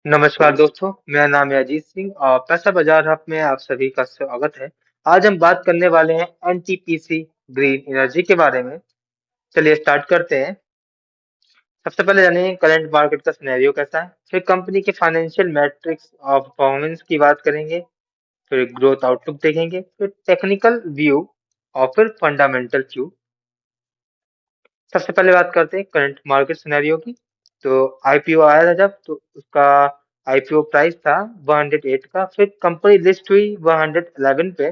नमस्कार दोस्तों, मेरा नाम है अजीत सिंह और पैसा बाजार हब में आप सभी का स्वागत है। आज हम बात करने वाले हैं एनटीपीसी ग्रीन एनर्जी के बारे में। चलिए स्टार्ट करते हैं। सबसे पहले जानेंगे करंट मार्केट का सिनेरियो कैसा है, फिर कंपनी के फाइनेंशियल मैट्रिक्स और परफॉर्मेंस की बात करेंगे, फिर ग्रोथ आउटलुक देखेंगे, फिर टेक्निकल व्यू और फिर फंडामेंटल व्यू। सबसे पहले बात करते हैं करंट मार्केट सिनेरियो की। तो आईपीओ आया था जब, तो उसका आईपीओ प्राइस था 108 का, फिर कंपनी लिस्ट हुई 111 पे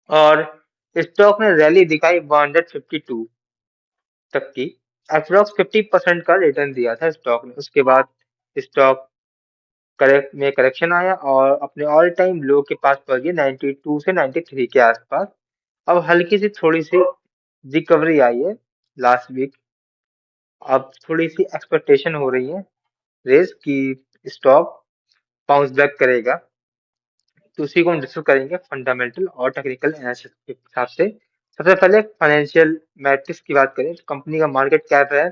और स्टॉक ने रैली दिखाई 152 तक की। अप्रोक्स 50% का रिटर्न दिया था स्टॉक ने। उसके बाद स्टॉक करेक्शन आया और अपने ऑल टाइम लो के पास पहुंच गया 92 से 93 के आसपास। अब हल्की सी थोड़ी सी रिकवरी आई है लास्ट वीक। अब थोड़ी सी एक्सपेक्टेशन हो रही है रेस की स्टॉक बाउंस बैक करेगा। तो उसी को हम डिस्कस करेंगे फंडामेंटल और टेक्निकल एनालिसिस के हिसाब से। सबसे पहले फाइनेंशियल मैट्रिक्स की बात करें तो कंपनी का मार्केट कैप है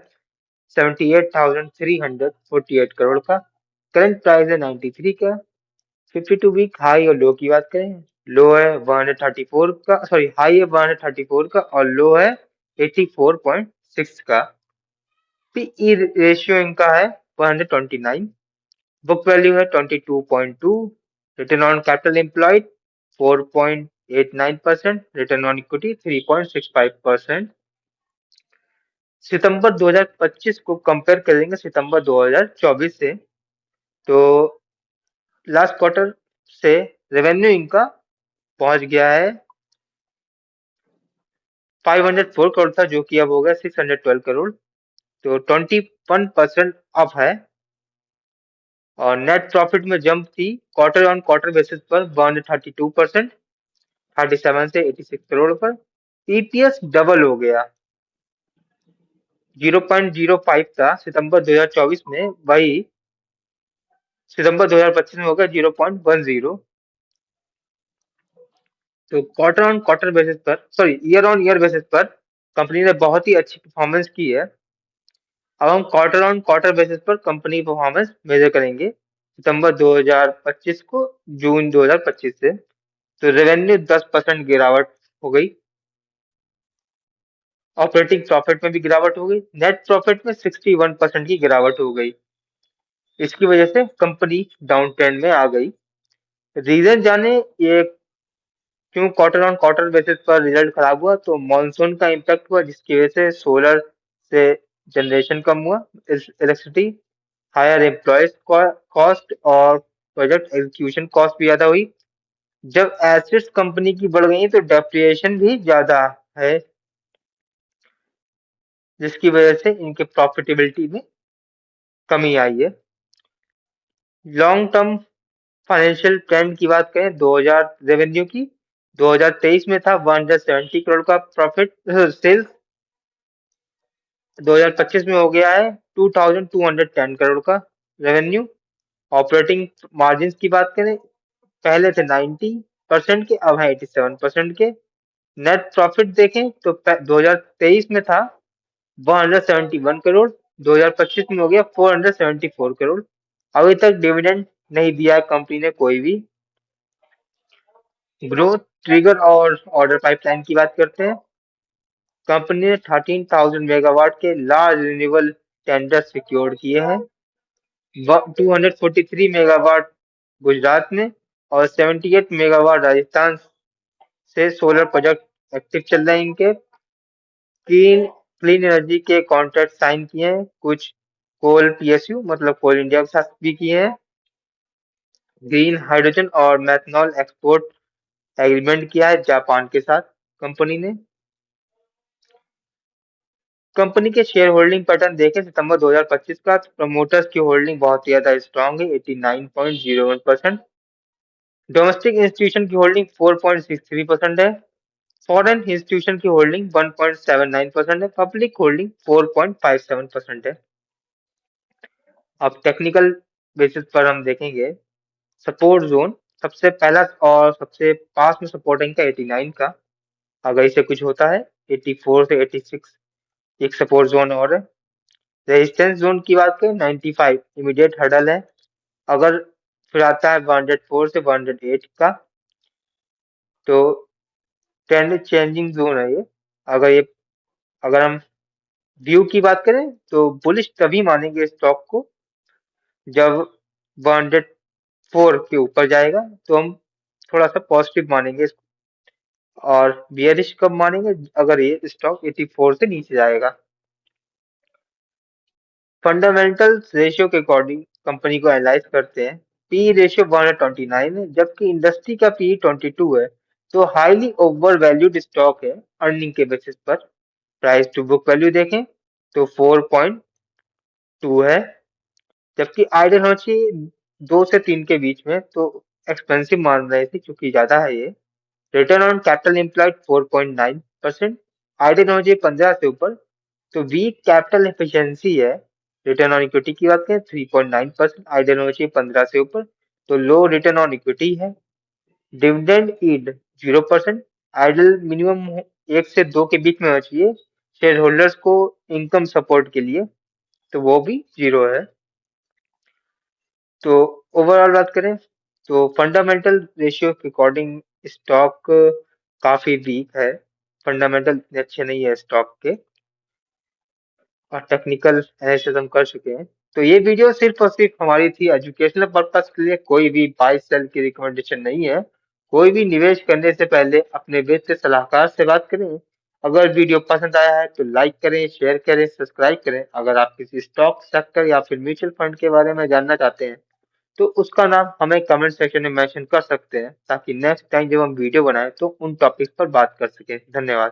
78,348 करोड़ का। करंट प्राइस है 93 का। 52 वीक हाई और लो की बात करें, लो है 134 का, सॉरी हाई है 134 का और लो है 84.6 का। पीई रेशियो इनका है 129। बुक वैल्यू है 22.2। Return on capital employed 4.89%। Return on equity 3.65%। सितंबर 2025 को कंपेयर करेंगे सितंबर 2024 से, तो लास्ट क्वार्टर से रेवेन्यू इनका पहुंच गया है 504 करोड़ था, जो कि अब हो गया 612 करोड़। तो 21% अप है। और नेट प्रॉफिट में जंप थी क्वार्टर ऑन क्वार्टर बेसिस पर 132%, 37 से 86 करोड़ पर। ईपीएस डबल हो गया, 0.05 था सितंबर 2024 में, वही सितंबर 2025 में हो गया 0.10। तो क्वार्टर ऑन क्वार्टर बेसिस पर, sorry year on year basis पर कंपनी ने बहुत ही अच्छी परफॉर्मेंस की है। अब हम क्वार्टर ऑन क्वार्टर बेसिस पर कंपनी परफॉर्मेंस मेजर करेंगे सितंबर 2025 को जून 2025 से। तो रेवेन्यू 10% गिरावट हो गई, ऑपरेटिंग प्रॉफिट में भी गिरावट हो गई, नेट प्रॉफिट में 61% की गिरावट हो गई। इसकी वजह से कंपनी डाउन ट्रेंड में आ गई। रीजन जाने ये क्यों क्वार्टर ऑन क्वार्टर बेसिस पर रिजल्ट खराब हुआ, तो मॉनसून का इम्पैक्ट हुआ जिसकी वजह से सोलर से जनरेशन कम हुआ, इलेक्ट्रिसिटी, हायर एम्प्लॉयज कॉस्ट और प्रोजेक्ट एग्जीक्यूशन कॉस्ट भी ज्यादा हुई। जब एसेट्स कंपनी की बढ़ गई तो डेप्रिसिएशन भी ज्यादा है, जिसकी वजह से इनके प्रॉफिटेबिलिटी में कमी आई है। लॉन्ग टर्म फाइनेंशियल ट्रेंड की बात करें 2000 रेवेन्यू की, 2023 में था 170 करोड़ का प्रॉफिट सेल्स, 2025 में हो गया है 2210 करोड़ का रेवेन्यू। ऑपरेटिंग मार्जिन की बात करें, पहले थे 90% के, अब है 87% के। नेट प्रॉफिट देखें तो 2023 में था 171 करोड़, 2025 में हो गया 474 करोड़। अभी तक डिविडेंड नहीं दिया है कंपनी ने कोई भी। ग्रोथ ट्रिगर और ऑर्डर पाइपलाइन की बात करते हैं। कंपनी ने 13,000 मेगावाट के लार्ज रिन्यूएबल टेंडर सिक्योर किए हैं। 243 मेगावाट गुजरात में और 78 मेगावाट राजस्थान से सोलर प्रोजेक्ट एक्टिव चल रहे हैं इनके। क्लीन क्लीन एनर्जी के कॉन्ट्रैक्ट साइन किए हैं, कुछ कोल पीएसयू मतलब कोल इंडिया के साथ भी किए हैं। ग्रीन हाइड्रोजन और मैथनॉल एक्सपोर्ट एग्रीमेंट किया है जापान के साथ कंपनी ने। कंपनी के शेयर होल्डिंग पैटर्न देखें सितंबर 2025 का, तो प्रमोटर्स की होल्डिंग बहुत ही ज्यादा स्ट्रांग है, 89.01%। डोमेस्टिक इंस्टीट्यूशन की होल्डिंग 4.63% है। फॉरेन इंस्टीट्यूशन की होल्डिंग 1.79% है। पब्लिक होल्डिंग 4.57% है। अब टेक्निकल बेसिस पर हम देखेंगे सपोर्ट जोन। सबसे पहला और सबसे पास में सपोर्ट है इनका 89 का, अगर इसे कुछ होता है 84 से 86 एक सपोर्ट जोन और है। रेजिस्टेंस जोन की बात करें 95 इमीडिएट हर्डल है। अगर फिर आता है 104 से 108 का, तो ट्रेंड चेंजिंग जोन है ये। अगर ये अगर हम व्यू की बात करें तो बुलिश तभी मानेंगे स्टॉक को जब 104 के ऊपर जाएगा, तो हम थोड़ा सा पॉजिटिव मानेंगे इसको। और बियरिश कब मानेंगे? अगर ये स्टॉक 84 से नीचे जाएगा। फंडामेंटल्स रेशियो के अकॉर्डिंग कंपनी को एनालाइज करते हैं। पी रेशियो 129 है, जबकि इंडस्ट्री का पी 22 है। तो हाईली ओवर वैल्यूड स्टॉक है अर्निंग के बेसिस पर। प्राइस टू बुक वैल्यू देखें तो 4.2 है, जबकि आइडियल होना चाहिए 2 से 3 के बीच में, तो एक्सपेंसिव मान रहे थे क्योंकि ज्यादा है ये। Return on capital employed 4.9%, ideal होना चाहिए 15 से ऊपर, तो वीक कैपिटल एफिशिएंसी है। रिटर्न ऑन इक्विटी की बात करें 3.9%, आइडियल होना चाहिए 15 से ऊपर, तो लो रिटर्न ऑन इक्विटी है। डिविडेंड यील्ड 0%, आइडियल मिनिमम 1 से 2 के बीच में होना चाहिए शेयर होल्डर्स को इनकम सपोर्ट के लिए, तो वो भी 0 है। तो ओवरऑल बात करें तो फंडामेंटल रेशियो के अकॉर्डिंग स्टॉक काफी वीक है। फंडामेंटल अच्छे नहीं है स्टॉक के, और टेक्निकल एनालिसिस हम कर चुके हैं। तो ये वीडियो सिर्फ और सिर्फ हमारी थी एजुकेशनल पर्पस के लिए, कोई भी बाय सेल की रिकमेंडेशन नहीं है। कोई भी निवेश करने से पहले अपने वित्त सलाहकार से बात करें। अगर वीडियो पसंद आया है तो लाइक करें, शेयर करें, सब्सक्राइब करें। अगर आप किसी स्टॉक सेक्टर या फिर म्यूचुअल फंड के बारे में जानना चाहते हैं तो उसका नाम हमें कमेंट सेक्शन में मेंशन कर सकते हैं, ताकि नेक्स्ट टाइम जब हम वीडियो बनाएं तो उन टॉपिक पर बात कर सकें। धन्यवाद।